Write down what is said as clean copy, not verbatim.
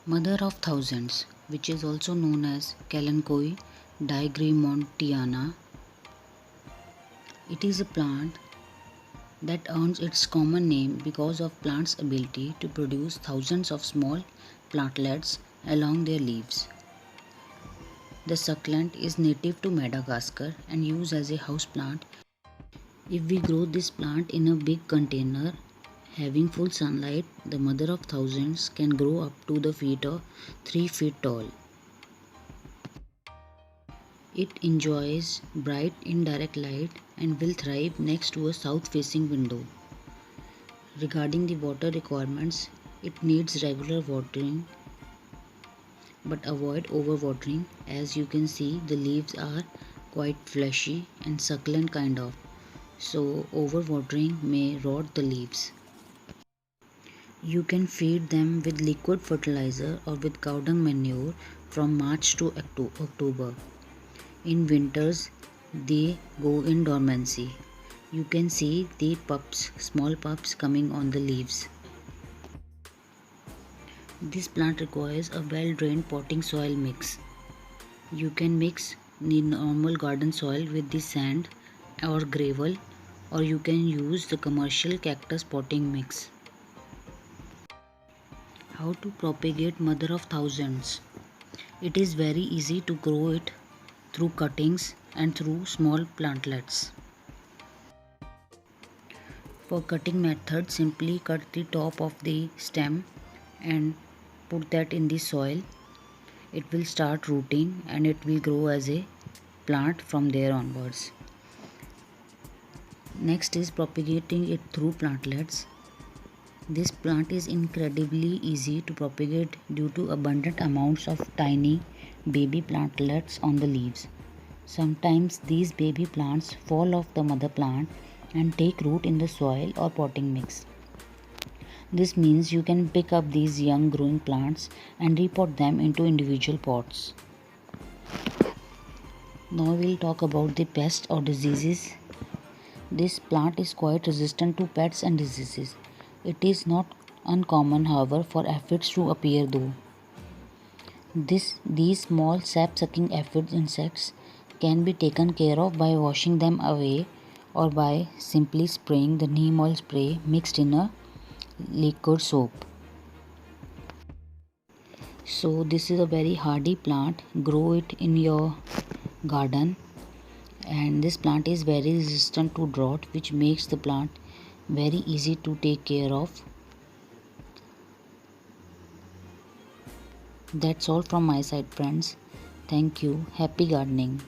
Mother of thousands, which is also known as Kalanchoe digremontiana. It is a plant that earns its common name because of plant's ability to produce thousands of small plantlets along their leaves. The succulent is native to Madagascar and used as a house plant. If we grow this plant in a big container having full sunlight, the mother of thousands can grow up to the feet of 3 feet tall. It enjoys bright indirect light and will thrive next to a south facing window. Regarding the water requirements, it needs regular watering but avoid overwatering. As you can see, the leaves are quite fleshy and succulent kind of, so overwatering may rot the leaves. You can feed them with liquid fertilizer or with cow dung manure from March to October. In winters, they go in dormancy. You can see the small pups coming on the leaves. This plant requires a well-drained potting soil mix. You can mix the normal garden soil with the sand or gravel, or you can use the commercial cactus potting mix. How to propagate mother of thousands? It is very easy to grow it through cuttings and through small plantlets. For cutting method, simply cut the top of the stem and put that in the soil. It will start rooting and it will grow as a plant from there onwards. Next is propagating it through plantlets. This plant is incredibly easy to propagate due to abundant amounts of tiny baby plantlets on the leaves. Sometimes these baby plants fall off the mother plant and take root in the soil or potting mix. This means you can pick up these young growing plants and repot them into individual pots. Now we'll talk about the pests or diseases. This plant is quite resistant to pests and diseases. It is not uncommon, however, for aphids to appear though. These small sap-sucking aphid insects can be taken care of by washing them away or by simply spraying the neem oil spray mixed in a liquid soap. So this is a very hardy plant. Grow it in your garden, and this plant is very resistant to drought, which makes the plant very easy to take care of. That's all from my side, friends. Thank you. Happy gardening.